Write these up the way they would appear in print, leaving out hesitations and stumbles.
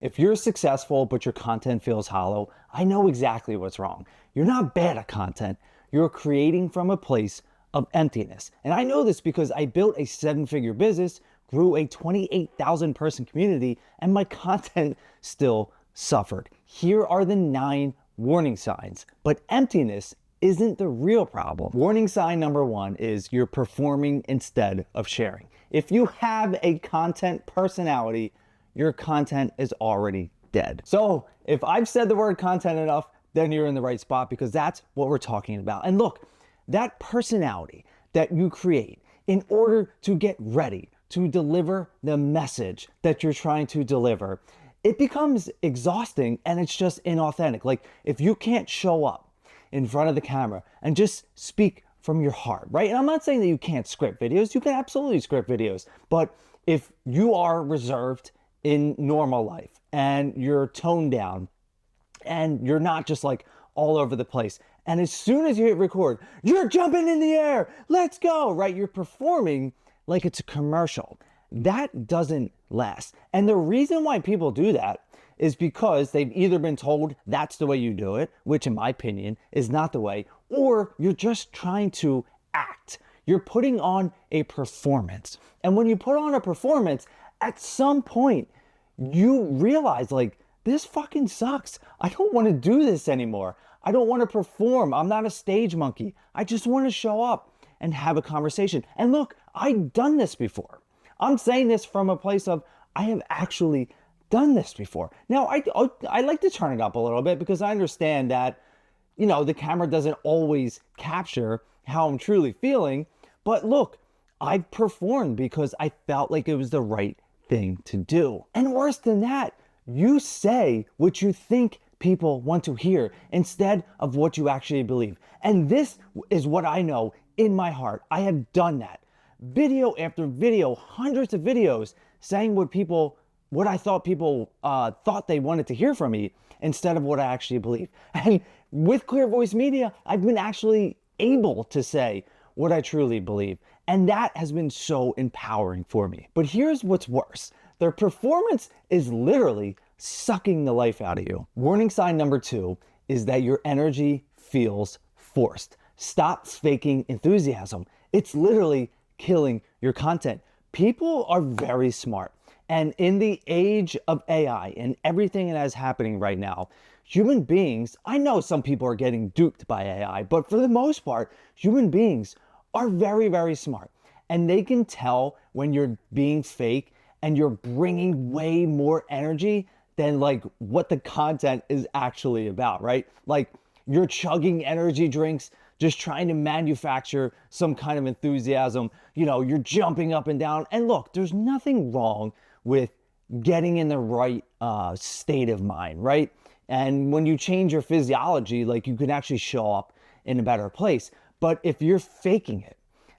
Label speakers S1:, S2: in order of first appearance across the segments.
S1: If you're successful, but your content feels hollow, I know exactly what's wrong. You're not bad at content. You're creating from a place of emptiness. And I know this because I built a 7-figure business, grew a 28,000 person community, and my content still suffered. Here are the 9 warning signs. But emptiness isn't the real problem. Warning sign number 1 is you're performing instead of sharing. If you have a content personality, your content is already dead. So if I've said the word content enough, then you're in the right spot, because that's what we're talking about. And look, that personality that you create in order to get ready to deliver the message that you're trying to deliver, it becomes exhausting and it's just inauthentic. Like if you can't show up in front of the camera and just speak from your heart, right? And I'm not saying that you can't script videos. You can absolutely script videos. But if you are reserved in normal life and you're toned down and you're not just like all over the place, and as soon as you hit record, you're jumping in the air, let's go, right? You're performing like it's a commercial. That doesn't last. And the reason why people do that is because they've either been told that's the way you do it, which in my opinion is not the way, or you're just trying to act. You're putting on a performance. And when you put on a performance, at some point, you realize like, this fucking sucks. I don't want to do this anymore. I don't want to perform. I'm not a stage monkey. I just want to show up and have a conversation. And look, I've done this before. I'm saying this from a place of, I have actually done this before. Now, I like to turn it up a little bit because I understand that, you know, the camera doesn't always capture how I'm truly feeling. But look, I've performed because I felt like it was the right thing to do. And worse than that, you say what you think people want to hear instead of what you actually believe. And this is what I know in my heart. I have done that. Video after video, hundreds of videos saying what I thought people thought they wanted to hear from me instead of what I actually believe. And with Clear Voice Media, I've been actually able to say what I truly believe. And that has been so empowering for me. But here's what's worse. Their performance is literally sucking the life out of you. Warning sign number 2 is that your energy feels forced. Stop faking enthusiasm. It's literally killing your content. People are very smart. And in the age of AI and everything that is happening right now, human beings, I know some people are getting duped by AI, but for the most part, human beings are very, very smart. And they can tell when you're being fake and you're bringing way more energy than like what the content is actually about, right? Like you're chugging energy drinks, just trying to manufacture some kind of enthusiasm. You know, you're jumping up and down. And look, there's nothing wrong with getting in the right state of mind, right? And when you change your physiology, like you can actually show up in a better place. But if you're faking it,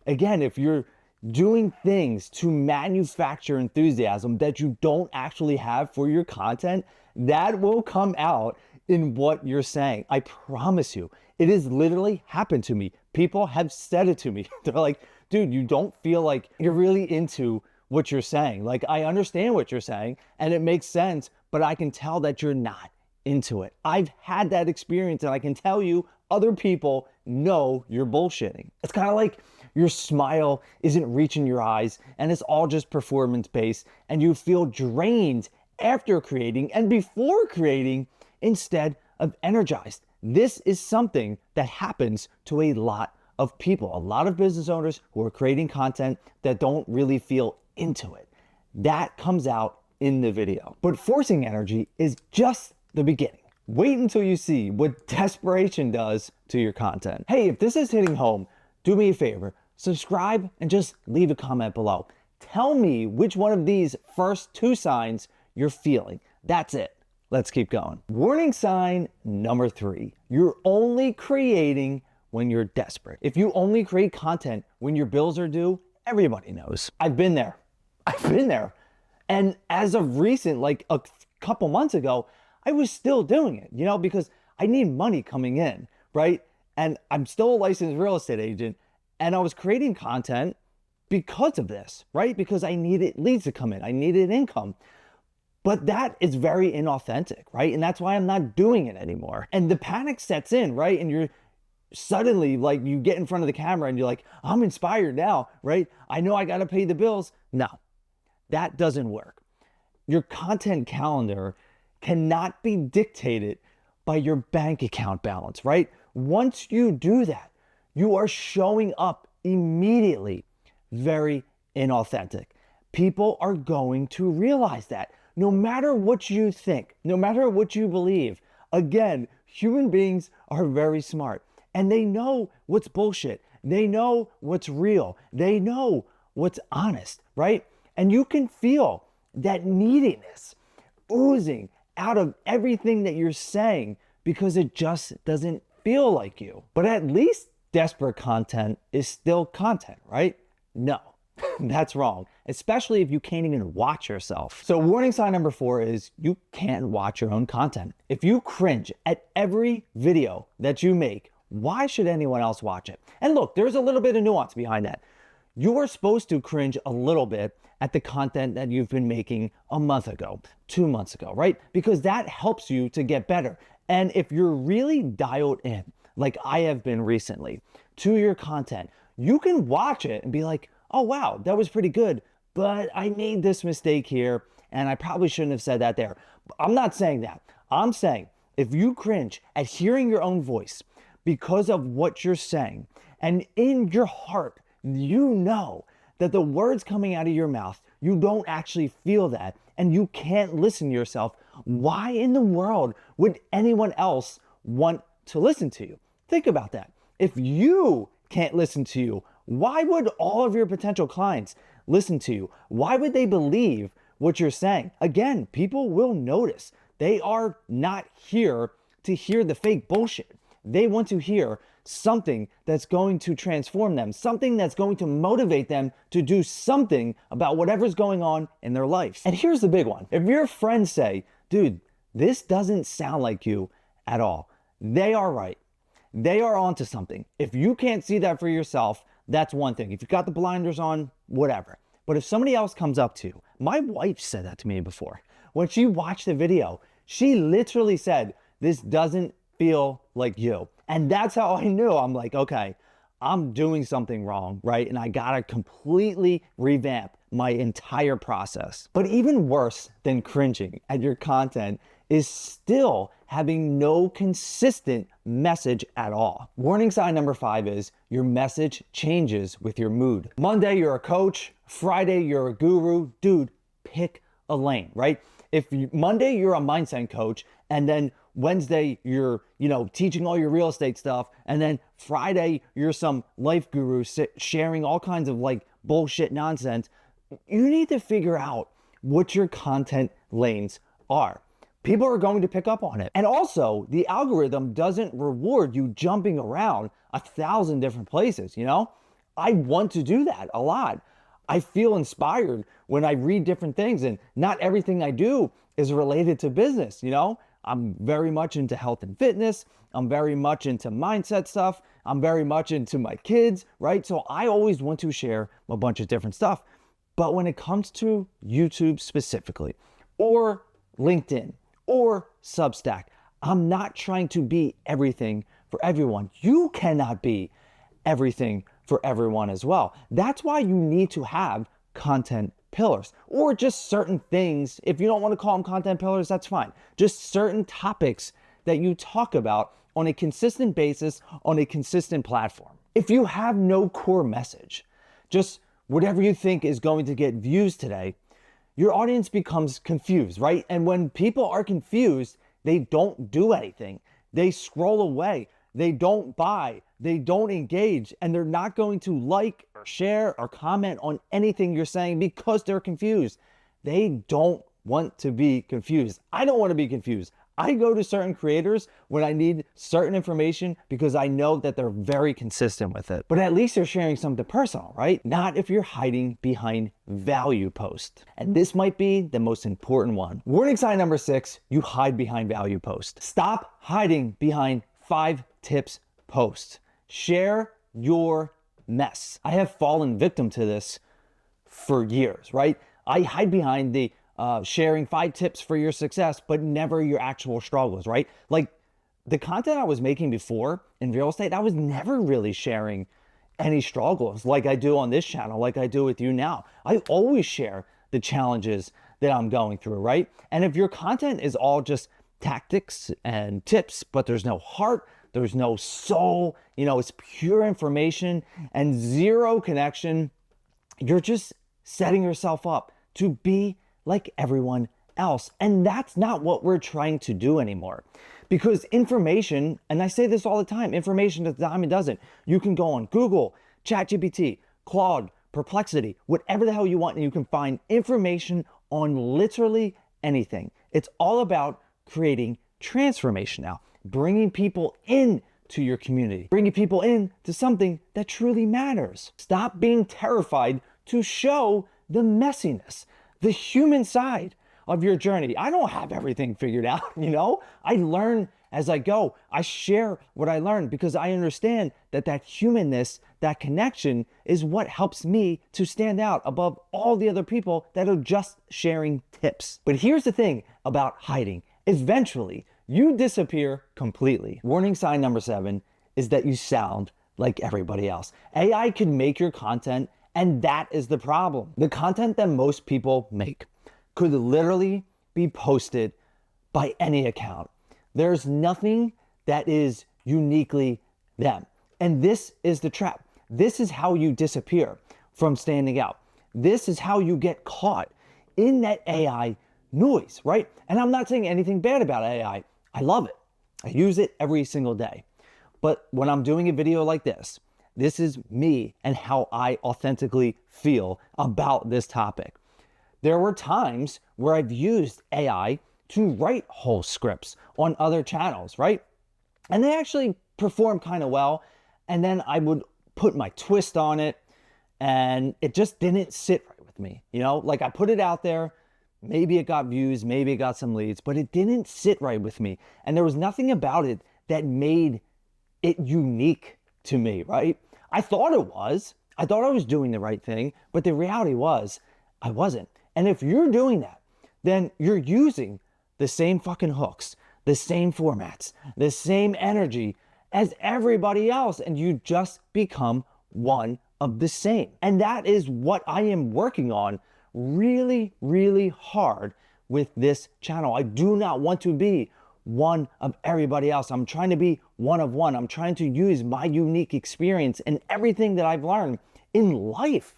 S1: again, if you're doing things to manufacture enthusiasm that you don't actually have for your content, that will come out in what you're saying. I promise you, it has literally happened to me. People have said it to me. They're like, dude, you don't feel like you're really into what you're saying. Like, I understand what you're saying and it makes sense, but I can tell that you're not into it. I've had that experience and I can tell you other people know you're bullshitting. It's kind of like your smile isn't reaching your eyes and it's all just performance based and you feel drained after creating and before creating instead of energized. This is something that happens to a lot of people, a lot of business owners who are creating content that don't really feel into it. That comes out in the video. But forcing energy is just the beginning. Wait until you see what desperation does to your content. Hey, if this is hitting home, do me a favor, subscribe and just leave a comment below. Tell me which one of these first 2 signs you're feeling. That's it. Let's keep going. Warning sign number 3, you're only creating when you're desperate. If you only create content when your bills are due, everybody knows. I've been there. And as of recent, like a couple months ago, I was still doing it, you know, because I need money coming in, right? And I'm still a licensed real estate agent and I was creating content because of this, right? Because I needed leads to come in. I needed income. But that is very inauthentic, right? And that's why I'm not doing it anymore. And the panic sets in, right? And you're suddenly like, you get in front of the camera and you're like, I'm inspired now, right? I know I got to pay the bills. No, that doesn't work. Your content calendar cannot be dictated by your bank account balance, right? Once you do that, you are showing up immediately very inauthentic. People are going to realize that no matter what you think, no matter what you believe. Again, human beings are very smart and they know what's bullshit. They know what's real. They know what's honest, right? And you can feel that neediness oozing out of everything that you're saying because it just doesn't feel like you. But at least desperate content is still content, right? No, that's wrong, especially if you can't even watch yourself. So warning sign number 4 is you can't watch your own content. If you cringe at every video that you make, why should anyone else watch it? And look, there's a little bit of nuance behind that. You are supposed to cringe a little bit at the content that you've been making a month ago, 2 months ago, right? Because that helps you to get better. And if you're really dialed in, like I have been recently, to your content, you can watch it and be like, oh wow, that was pretty good, but I made this mistake here and I probably shouldn't have said that there. I'm not saying that. I'm saying if you cringe at hearing your own voice because of what you're saying, and in your heart, you know that the words coming out of your mouth, you don't actually feel that, and you can't listen to yourself, why in the world would anyone else want to listen to you? Think about that. If you can't listen to you, why would all of your potential clients listen to you? Why would they believe what you're saying? Again, people will notice. They are not here to hear the fake bullshit. They want to hear something that's going to transform them, something that's going to motivate them to do something about whatever's going on in their life. And here's the big one. If your friends say, dude, this doesn't sound like you at all, they are right. They are onto something. If you can't see that for yourself, that's one thing. If you've got the blinders on, whatever. But if somebody else comes up to you, my wife said that to me before. When she watched the video, she literally said, this doesn't feel like you. And that's how I knew. I'm like, okay, I'm doing something wrong, right? And I gotta completely revamp my entire process. But even worse than cringing at your content is still having no consistent message at all. Warning sign number 5 is your message changes with your mood. Monday, you're a coach. Friday, you're a guru. Dude, pick a lane, right? Monday, you're a mindset coach, and then Wednesday, you're, teaching all your real estate stuff. And then Friday, you're some life guru sharing all kinds of like bullshit nonsense. You need to figure out what your content lanes are. People are going to pick up on it. And also, the algorithm doesn't reward you jumping around 1,000 different places, I want to do that a lot. I feel inspired when I read different things, and not everything I do is related to business, I'm very much into health and fitness. I'm very much into mindset stuff. I'm very much into my kids, right? So I always want to share a bunch of different stuff. But when it comes to YouTube specifically, or LinkedIn, or Substack, I'm not trying to be everything for everyone. You cannot be everything for everyone as well. That's why you need to have content pillars, or just certain things. If you don't want to call them content pillars, that's fine. Just certain topics that you talk about on a consistent basis on a consistent platform. If you have no core message, just whatever you think is going to get views today, your audience becomes confused, right? And when people are confused, they don't do anything. They scroll away. They don't buy, they don't engage, and they're not going to like or share or comment on anything you're saying because they're confused. They don't want to be confused. I don't want to be confused. I go to certain creators when I need certain information because I know that they're very consistent with it. But at least they're sharing something personal, right? Not if you're hiding behind value posts. And this might be the most important one. Warning sign number 6, you hide behind value posts. Stop hiding behind 5 tips posts. Share your mess. I have fallen victim to this for years, right? I hide behind the sharing 5 tips for your success, but never your actual struggles, right? Like the content I was making before in real estate, I was never really sharing any struggles like I do on this channel, like I do with you now. I always share the challenges that I'm going through, right? And if your content is all just tactics and tips, but there's no heart, there's no soul, it's pure information and zero connection, you're just setting yourself up to be like everyone else. And that's not what we're trying to do anymore. Because information, and I say this all the time, information is a dime a dozen. You can go on Google, ChatGPT, Claude, Perplexity, whatever the hell you want, and you can find information on literally anything. It's all about creating transformation now, bringing people in to your community, bringing people in to something that truly matters. Stop being terrified to show the messiness, the human side of your journey. I don't have everything figured out, I learn as I go. I share what I learn because I understand that humanness, that connection is what helps me to stand out above all the other people that are just sharing tips. But here's the thing about hiding. Eventually, you disappear completely. Warning sign number 7 is that you sound like everybody else. AI can make your content, and that is the problem. The content that most people make could literally be posted by any account. There's nothing that is uniquely them. And this is the trap. This is how you disappear from standing out. This is how you get caught in that AI noise, right? And I'm not saying anything bad about AI. I love it. I use it every single day. But when I'm doing a video like this is me and how I authentically feel about this topic. There were times where I've used AI to write whole scripts on other channels, right? And they actually perform kind of well. And then I would put my twist on it and it just didn't sit right with me. Like I put it out there, maybe it got views, maybe it got some leads, but it didn't sit right with me. And there was nothing about it that made it unique to me, right? I thought it was. I thought I was doing the right thing, but the reality was I wasn't. And if you're doing that, then you're using the same fucking hooks, the same formats, the same energy as everybody else, and you just become one of the same. And that is what I am working on really, really hard with this channel. I do not want to be one of everybody else. I'm trying to be one of one. I'm trying to use my unique experience and everything that I've learned in life.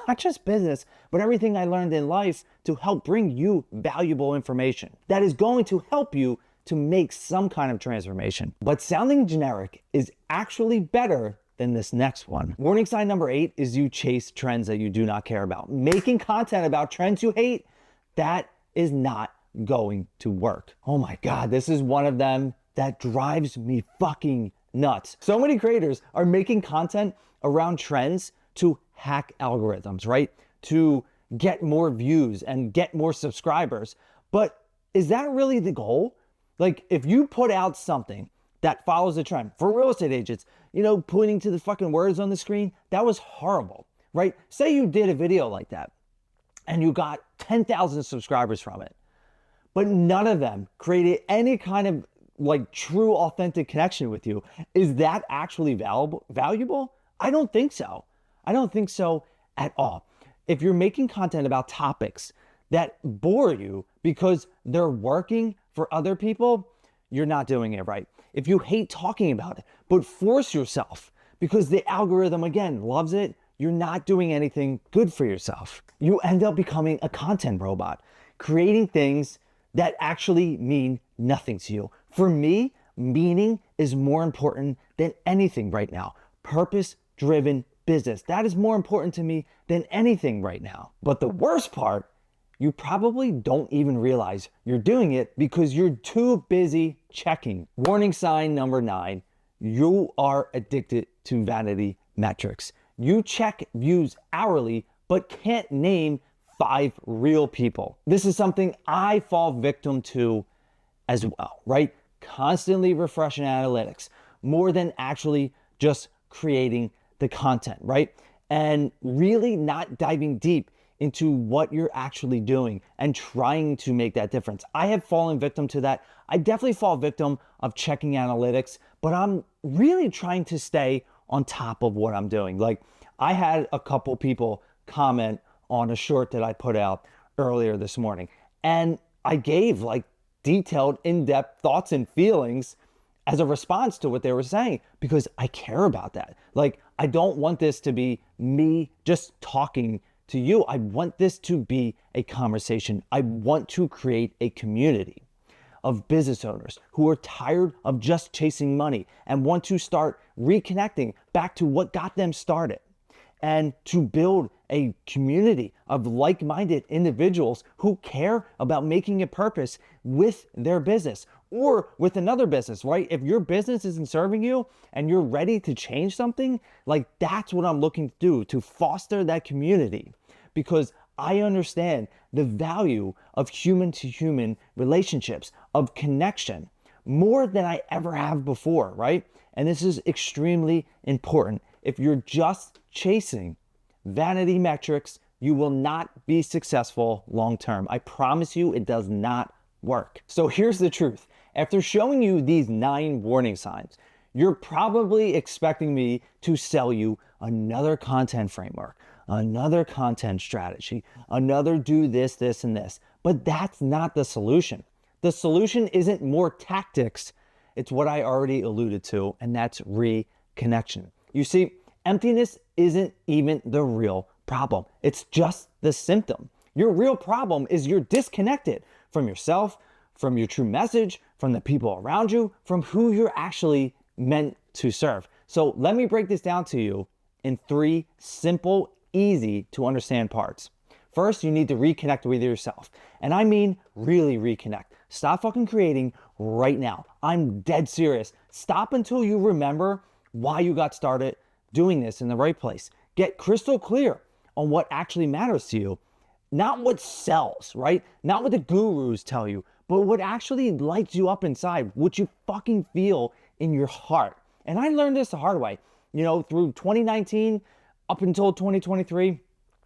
S1: Not just business, but everything I learned in life to help bring you valuable information that is going to help you to make some kind of transformation. But sounding generic is actually better than this next one. Warning sign number 8 is you chase trends that you do not care about. Making content about trends you hate, that is not going to work. Oh my God, this is one of them that drives me fucking nuts. So many creators are making content around trends to hack algorithms, right? To get more views and get more subscribers. But is that really the goal? Like if you put out something that follows the trend for real estate agents, pointing to the fucking words on the screen, that was horrible, right? Say you did a video like that and you got 10,000 subscribers from it, but none of them created any kind of like true authentic connection with you. Is that actually valuable? I don't think so. I don't think so at all. If you're making content about topics that bore you because they're working for other people, you're not doing it right. If you hate talking about it, but force yourself because the algorithm, again, loves it, you're not doing anything good for yourself. You end up becoming a content robot, creating things that actually mean nothing to you. For me, meaning is more important than anything right now. Purpose-driven business. That is more important to me than anything right now. But the worst part, you probably don't even realize you're doing it because you're too busy checking. Warning sign number 9, you are addicted to vanity metrics. You check views hourly, but can't name 5 real people. This is something I fall victim to as well, right? Constantly refreshing analytics more than actually just creating the content, right? And really not diving deep into what you're actually doing and trying to make that difference. I have fallen victim to that. I definitely fall victim of checking analytics, but I'm really trying to stay on top of what I'm doing. Like, I had a couple people comment on a short that I put out earlier this morning, and I gave like detailed, in-depth thoughts and feelings as a response to what they were saying, because I care about that. Like, I don't want this to be me just talking to you. I want this to be a conversation. I want to create a community of business owners who are tired of just chasing money and want to start reconnecting back to what got them started, and to build a community of like-minded individuals who care about making a purpose with their business or with another business, right? If your business isn't serving you and you're ready to change something, like, that's what I'm looking to do, to foster that community, because I understand the value of human-to-human relationships, of connection, more than I ever have before, right? And this is extremely important. If you're just chasing vanity metrics, you will not be successful long-term. I promise you, it does not work. So here's the truth. After showing you these 9 warning signs, you're probably expecting me to sell you another content framework, another content strategy, another do this, this, and this. But that's not the solution. The solution isn't more tactics. It's what I already alluded to, and that's reconnection. You see, emptiness isn't even the real problem. It's just the symptom. Your real problem is you're disconnected from yourself, from your true message, from the people around you, from who you're actually meant to serve. So let me break this down to you in 3 simple, easy to understand parts. First, you need to reconnect with yourself. And I mean really reconnect. Stop fucking creating right now. I'm dead serious. Stop until you remember why you got started doing this in the right place. Get crystal clear on what actually matters to you. Not what sells, right? Not what the gurus tell you, but what actually lights you up inside, what you fucking feel in your heart. And I learned this the hard way. You know, through 2019 up until 2023,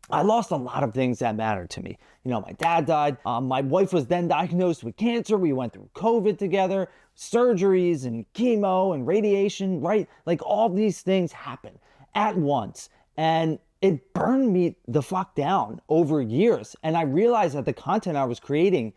S1: I lost a lot of things that mattered to me. You know, my dad died. My wife was then diagnosed with cancer. We went through COVID together, surgeries and chemo and radiation, right? Like, all these things happened at once. And it burned me the fuck down over years. And I realized that the content I was creating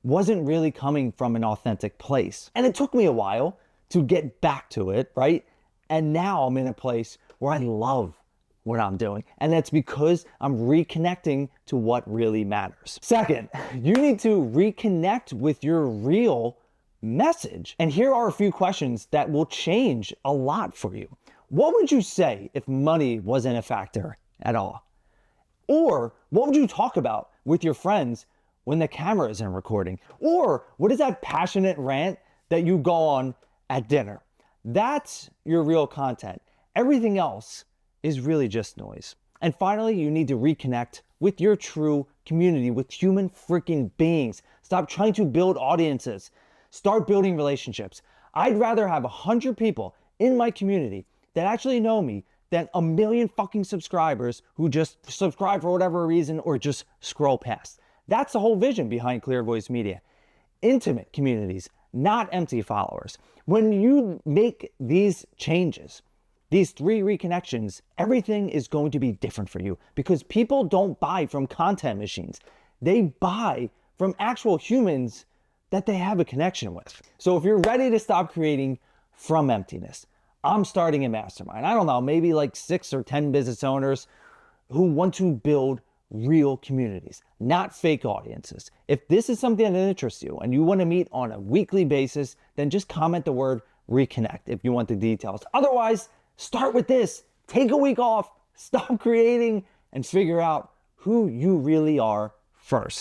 S1: wasn't really coming from an authentic place. And it took me a while to get back to it, right? And now I'm in a place where I love what I'm doing. And that's because I'm reconnecting to what really matters. Second, you need to reconnect with your real message. And here are a few questions that will change a lot for you. What would you say if money wasn't a factor at all? Or what would you talk about with your friends when the camera isn't recording? Or what is that passionate rant that you go on at dinner? That's your real content. Everything else is really just noise. And finally, you need to reconnect with your true community, with human freaking beings. Stop trying to build audiences. Start building relationships. I'd rather have 100 people in my community that actually know me than a million fucking subscribers who just subscribe for whatever reason or just scroll past. That's the whole vision behind Clear Voice Media. Intimate communities, not empty followers. When you make these changes, these 3 reconnections, everything is going to be different for you, because people don't buy from content machines. They buy from actual humans that they have a connection with. So if you're ready to stop creating from emptiness, I'm starting a mastermind. I don't know, maybe like 6 or 10 business owners who want to build real communities, not fake audiences. If this is something that interests you and you want to meet on a weekly basis, then just comment the word reconnect if you want the details. Otherwise, start with this. Take a week off, stop creating, and figure out who you really are first.